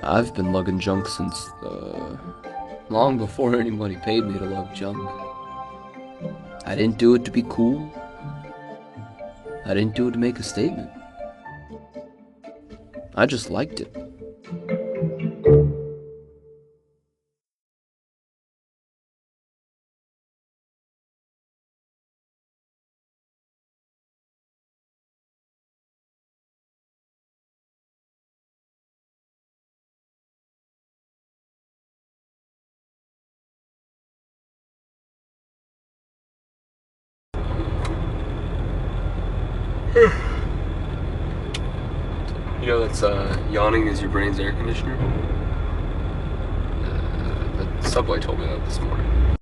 I've been lugging junk since, long before anybody paid me to lug junk. I didn't do it to be cool. I didn't do it to make a statement. I just liked it. You know that's yawning is your brain's air conditioner? The subway told me that this morning.